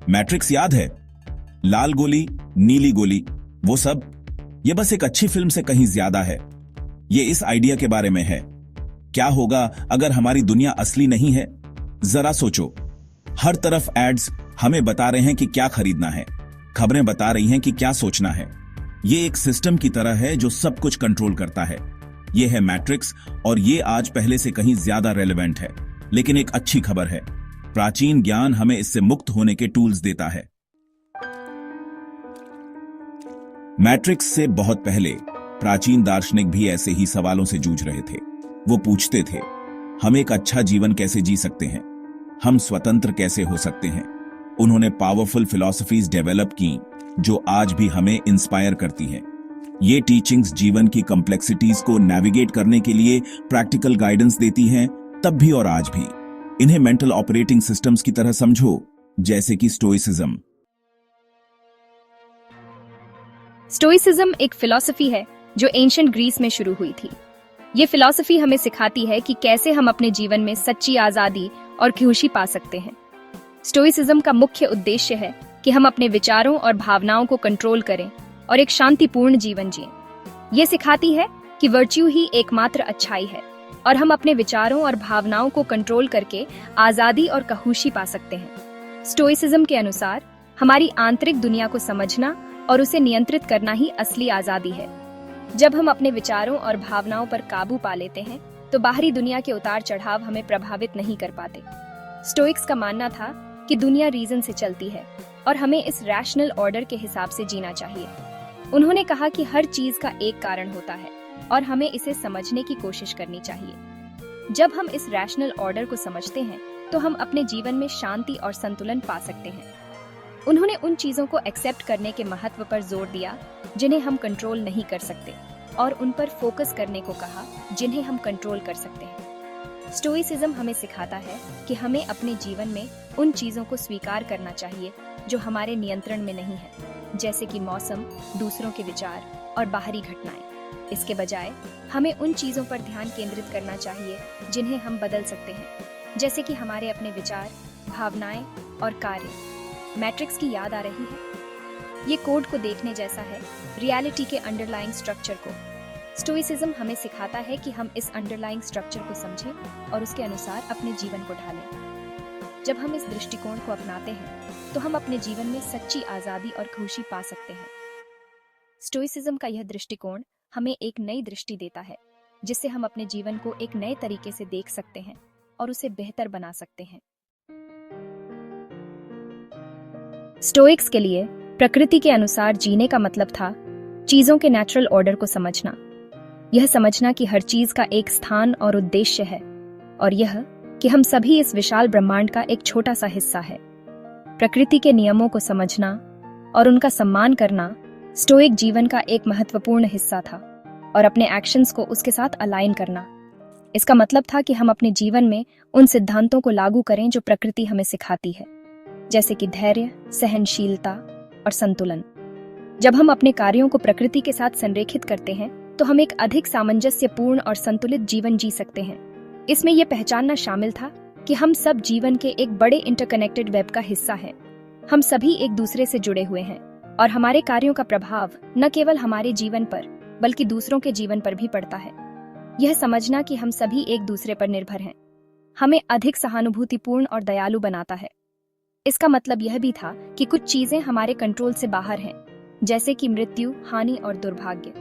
Matrix याद है? लाल गोली, नीली गोली, वो सब। ये बस एक अच्छी फिल्म से कहीं ज्यादा है। ये इस आइडिया के बारे में है, क्या होगा अगर हमारी दुनिया असली नहीं है। जरा सोचो, हर तरफ एड्स हमें बता रहे हैं कि क्या खरीदना है, खबरें बता रही हैं कि क्या सोचना है। ये एक सिस्टम की तरह है जो सब कुछ कंट्रोल करता है। ये है मैट्रिक्स, और ये आज पहले से कहीं ज्यादा रेलेवेंट है। लेकिन एक अच्छी खबर है, प्राचीन ज्ञान हमें इससे मुक्त होने के टूल्स देता है। मैट्रिक्स से बहुत पहले प्राचीन दार्शनिक भी ऐसे ही सवालों से जूझ रहे थे। वो पूछते थे, हम एक अच्छा जीवन कैसे जी सकते हैं, हम स्वतंत्र कैसे हो सकते हैं। उन्होंने पावरफुल फिलॉसफीज डेवलप की जो आज भी हमें इंस्पायर करती हैं। ये टीचिंग्स जीवन की कॉम्प्लेक्सिटीज को नेविगेट करने के लिए प्रैक्टिकल गाइडेंस देती हैं, तब भी और आज भी। इन्हें मेंटल ऑपरेटिंग सिस्टम्स की तरह समझो, जैसे कि स्टोइसिज्म। स्टोइसिज्म एक फिलॉसफी है जो एंशिएंट ग्रीस में शुरू हुई थी। ये फिलॉसफी हमें सिखाती है कि कैसे हम अपने जीवन में सच्ची आजादी और खुशी पा सकते हैं। स्टोइसिज्म का मुख्य उद्देश्य है कि हम अपने विचारों और भावनाओं को कंट्रोल करें और एक शांतिपूर्ण जीवन जिएं। ये सिखाती है कि वर्च्यू ही एकमात्र अच्छाई है और हम अपने विचारों और भावनाओं को कंट्रोल करके आजादी और खुशी पा सकते हैं। स्टोइसिज्म के अनुसार हमारी आंतरिक दुनिया को समझना और उसे नियंत्रित करना ही असली आजादी है। जब हम अपने विचारों और भावनाओं पर काबू पा लेते हैं तो बाहरी दुनिया के उतार चढ़ाव हमें प्रभावित नहीं कर पाते। स्टोइक्स का मानना था कि दुनिया रीजन से चलती है और हमें इस रैशनल ऑर्डर के हिसाब से जीना चाहिए। उन्होंने कहा कि हर चीज का एक कारण होता है और हमें इसे समझने की कोशिश करनी चाहिए। जब हम इस रैशनल ऑर्डर को समझते हैं तो हम अपने जीवन में शांति और संतुलन पा सकते हैं। उन्होंने उन चीजों को एक्सेप्ट करने के महत्व पर जोर दिया जिन्हें हम कंट्रोल नहीं कर सकते और उन पर फोकस करने को कहा जिन्हें हम कंट्रोल कर सकते हैं। स्टोइसिज्म हमें सिखाता है कि हमें अपने जीवन में उन चीजों को स्वीकार करना चाहिए जो हमारे नियंत्रण में नहीं है, जैसे कि मौसम, दूसरों के विचार और बाहरी घटनाएं। इसके बजाय हमें उन चीजों पर ध्यान केंद्रित करना चाहिए जिन्हें हम बदल सकते हैं, जैसे कि हमारे अपने विचार, भावनाएं और कार्य। मैट्रिक्स की याद आ रही है? ये कोड को देखने जैसा है, रियलिटी के अंडरलाइंग स्ट्रक्चर को। स्टोइसिज्म हमें सिखाता है कि हम इस अंडरलाइंग स्ट्रक्चर को समझें और उसके अनुसार अपने जीवन को ढालें। जब हम इस दृष्टिकोण को अपनाते हैं तो हम अपने जीवन में सच्ची आजादी और खुशी पा सकते हैं। स्टोइसिज्म का यह दृष्टिकोण हमें एक नई दृष्टि देता है, जिससे हम अपने जीवन को एक नए तरीके से देख सकते हैं और उसे बेहतर बना सकते हैं। स्टोइक्स के लिए प्रकृति के अनुसार जीने का मतलब था चीजों के नेचुरल ऑर्डर को समझना। यह समझना कि हर चीज का एक स्थान और उद्देश्य है और यह कि हम सभी इस विशाल ब्रह्मांड का एक छोटा सा हिस्सा है। प्रकृति के नियमों को समझना और उनका सम्मान करना स्टोइक जीवन का एक महत्वपूर्ण हिस्सा था और अपने एक्शंस को उसके साथ अलाइन करना। इसका मतलब था कि हम अपने जीवन में उन सिद्धांतों को लागू करें जो प्रकृति हमें सिखाती है, जैसे कि धैर्य, सहनशीलता और संतुलन। जब हम अपने कार्यों को प्रकृति के साथ संरेखित करते हैं तो हम एक अधिक सामंजस्यपूर्ण और संतुलित जीवन जी सकते हैं। इसमें यह पहचानना शामिल था कि हम सब जीवन के एक बड़े इंटरकनेक्टेड वेब का हिस्सा हैं। हम सभी एक दूसरे से जुड़े हुए हैं और हमारे कार्यों का प्रभाव न केवल हमारे जीवन पर बल्कि दूसरों के जीवन पर भी पड़ता है। यह समझना कि हम सभी एक दूसरे पर निर्भर हैं हमें अधिक सहानुभूतिपूर्ण और दयालु बनाता है। इसका मतलब यह भी था कि कुछ चीजें हमारे कंट्रोल से बाहर हैं, जैसे कि मृत्यु, हानि और दुर्भाग्य।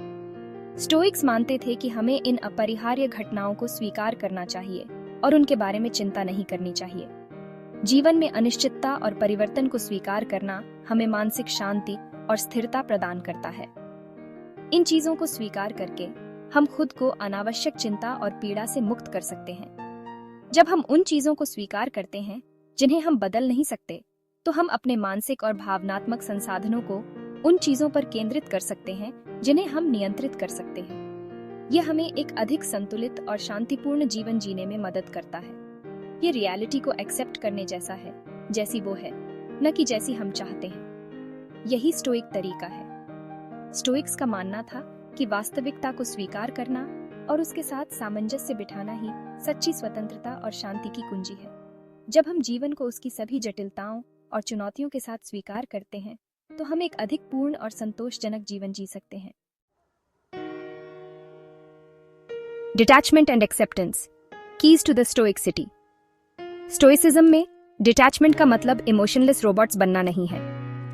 स्टोइक्स मानते थे कि हमें इन अपरिहार्य घटनाओं को स्वीकार करना चाहिए और उनके बारे में चिंता नहीं करनी चाहिए। जीवन में अनिश्चितता और परिवर्तन को स्वीकार करना हमें मानसिक शांति और स्थिरता प्रदान करता है। इन चीजों को स्वीकार करके हम खुद को अनावश्यक चिंता और पीड़ा से मुक्त कर सकते हैं। जब हम उन चीजों को स्वीकार करते हैं जिन्हें हम बदल नहीं सकते, तो हम अपने मानसिक और भावनात्मक संसाधनों को उन चीजों पर केंद्रित कर सकते हैं जिन्हें हम नियंत्रित कर सकते हैं। यह हमें एक अधिक संतुलित और शांतिपूर्ण जीवन जीने में मदद करता है। ये रियलिटी को एक्सेप्ट करने जैसा है, जैसी वो है, न कि जैसी हम चाहते हैं। यही स्टोइक तरीका है। स्टोइक्स का मानना था कि वास्तविकता को स्वीकार करना और उसके साथ सामंजस्य बिठाना ही सच्ची स्वतंत्रता और शांति की कुंजी है। जब हम जीवन को उसकी सभी जटिलताओं और चुनौतियों के साथ स्वीकार करते हैं तो हम एक अधिक पूर्ण और संतोषजनक जीवन जी सकते हैं। Detachment and acceptance, keys to the stoic city. Stoicism में डिटैचमेंट का मतलब इमोशनलेस रोबोट्स बनना नहीं है।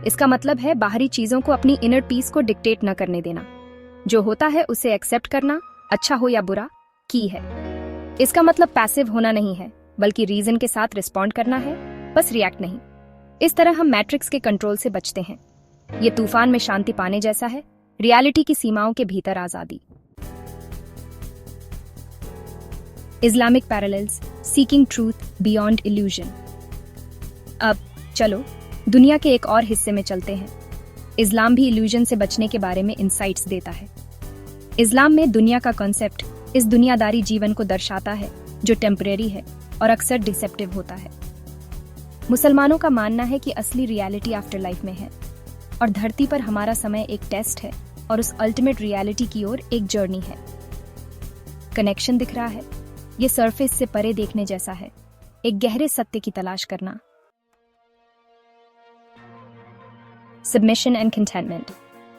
इसका मतलब है बाहरी चीजों को अपनी इनर पीस को डिक्टेट न करने देना। जो होता है उसे एक्सेप्ट करना, अच्छा हो या बुरा, की है। इसका मतलब पैसिव होना नहीं है, बल्कि रीजन के साथ रिस्पॉन्ड करना है, बस रिएक्ट नहीं। इस तरह हम मैट्रिक्स के कंट्रोल से बचते हैं। ये तूफान में शांति पाने जैसा है, रियलिटी की सीमाओं के भीतर आजादी। Islamic parallels, seeking truth beyond illusion. अब चलो दुनिया के एक और हिस्से में चलते हैं। इस्लाम भी इल्यूजन से बचने के बारे में इंसाइट्स देता है। इस्लाम में दुनिया का कॉन्सेप्ट इस दुनियादारी जीवन को दर्शाता है जो टेम्परेरी है और अक्सर डिसेप्टिव होता है। मुसलमानों का मानना है कि असली रियलिटी आफ्टर लाइफ में है और धरती पर हमारा समय एक टेस्ट है और उस अल्टीमेट रियलिटी की ओर एक जर्नी है। कनेक्शन दिख रहा है, ये सरफेस से परे देखने जैसा है, एक गहरे सत्य की तलाश करना। Submission and contentment,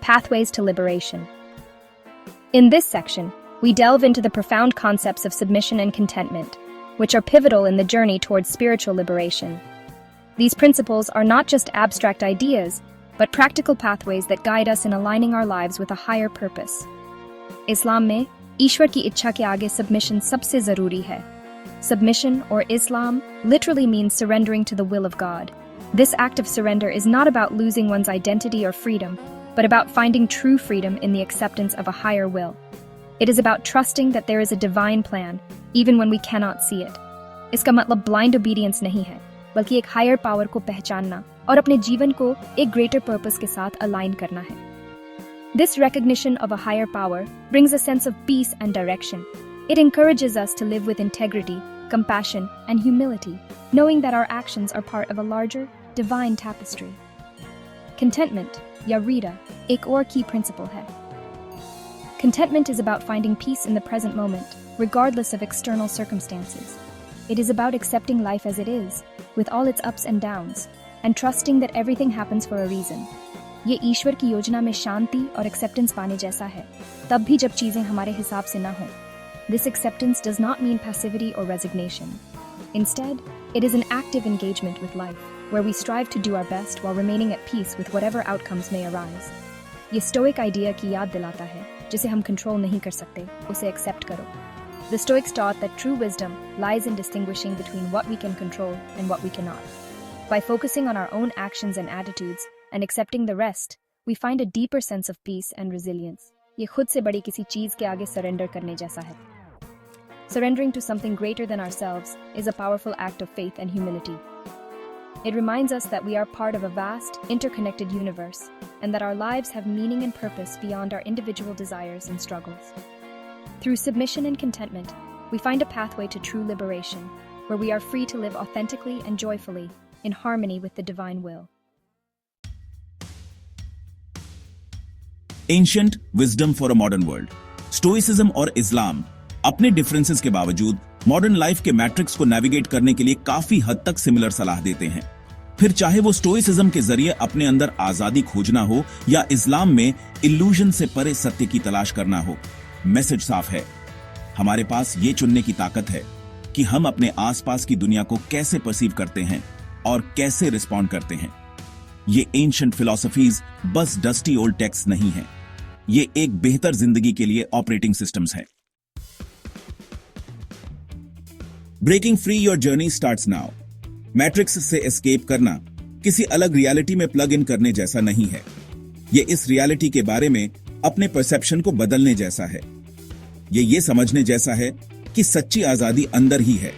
pathways to liberation. In this section, we delve into the profound concepts of submission and contentment, which are pivotal in the journey towards spiritual liberation. These principles are not just abstract ideas, but practical pathways that guide us in aligning our lives with a higher purpose. Islam में ईश्वर की इच्छा के आगे submission सबसे जरूरी है. Submission or Islam literally means surrendering to the will of God. This act of surrender is not about losing one's identity or freedom, but about finding true freedom in the acceptance of a higher will. It is about trusting that there is a divine plan, even when we cannot see it. इसका मतलब blind obedience नहीं है, बल्कि एक higher power को पहचानना और अपने जीवन को एक greater purpose के साथ align करना है. This recognition of a higher power brings a sense of peace and direction. It encourages us to live with integrity, compassion, and humility, knowing that our actions are part of a larger, divine tapestry. Contentment, या रीडा, एक और key principle है. Contentment is about finding peace in the present moment, regardless of external circumstances. It is about accepting life as it is, with all its ups and downs, and trusting that everything happens for a reason. ये ईश्वर की योजना में शांति और acceptance पाने जैसा है, तब भी जब चीजें हमारे हिसाब से ना हों. This acceptance does not mean passivity or resignation. Instead, it is an active engagement with life, where we strive to do our best while remaining at peace with whatever outcomes may arise. ये stoic idea की याद दिलाता है, जिसे हम control नहीं कर सकते, उसे accept करो. The Stoics taught that true wisdom lies in distinguishing between what we can control and what we cannot. By focusing on our own actions and attitudes and accepting the rest, we find a deeper sense of peace and resilience. ये खुद से बड़ी किसी चीज के आगे surrender करने जैसा है. Surrendering to something greater than ourselves is a powerful act of faith and humility. It reminds us that we are part of a vast, interconnected universe, and that our lives have meaning and purpose beyond our individual desires and struggles. Through submission and contentment, we find a pathway to true liberation, where we are free to live authentically and joyfully, in harmony with the divine will. Ancient wisdom for a modern world. Stoicism और इस्लाम अपने differences के बावजूद modern life के matrix को navigate करने के लिए काफी हद तक सिमिलर सलाह देते हैं. फिर चाहे वो स्टोइसिज्म के जरिए अपने अंदर आजादी खोजना हो या इस्लाम में इल्यूजन से परे सत्य की तलाश करना हो, मैसेज साफ है. हमारे पास ये चुनने की ताकत है कि हम अपने आसपास की दुनिया को कैसे परसीव करते हैं और कैसे रिस्पॉन्ड करते हैं. ये एंशिएंट फिलॉसफीज बस डस्टी ओल्ड टेक्स्ट नहीं है, ये एक बेहतर जिंदगी के लिए ऑपरेटिंग सिस्टम्स हैं. Breaking free your journey starts now. Matrix से एस्केप करना किसी अलग रियलिटी में प्लग इन करने जैसा नहीं है. ये इस रियलिटी के बारे में अपने परसेप्शन को बदलने जैसा है. ये समझने जैसा है कि सच्ची आजादी अंदर ही है.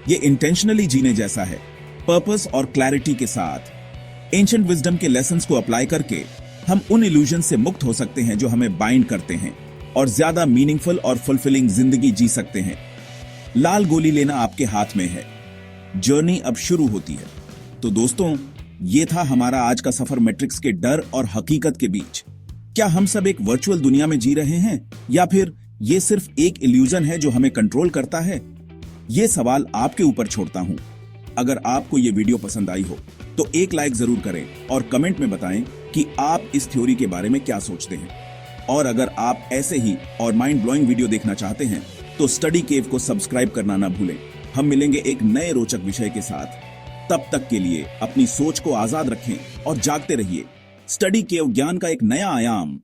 ये इंटेंशनली जीने जैसा है, पर्पस और क्लैरिटी के साथ. एंशिएंट विजडम के लेसन्स को अप्लाई करके हम उन इल्यूजन से मुक्त हो सकते हैं जो हमें बाइंड करते हैं और ज्यादा मीनिंगफुल और फुलफिलिंग जिंदगी जी सकते हैं. लाल गोली लेना आपके हाथ में है. जर्नी अब शुरू होती है. तो दोस्तों, ये था हमारा आज का सफर मैट्रिक्स के डर और हकीकत के बीच. क्या हम सब एक वर्चुअल दुनिया में जी रहे हैं या फिर ये सिर्फ एक इल्यूजन है जो हमें कंट्रोल करता है? ये सवाल आपके ऊपर छोड़ता हूं. अगर आपको ये वीडियो पसंद आई हो तो एक लाइक जरूर करें और कमेंट में बताएं कि आप इस थ्योरी के बारे में क्या सोचते हैं। और अगर आप ऐसे ही और माइंड ब्लोइंग वीडियो देखना चाहते हैं तो स्टडी केव को सब्सक्राइब करना ना भूलें। हम मिलेंगे एक नए रोचक विषय के साथ। तब तक के लिए अपनी सोच को आजाद रखें और जागते रहिए। स्टडी केव ज्ञान का एक नया आयाम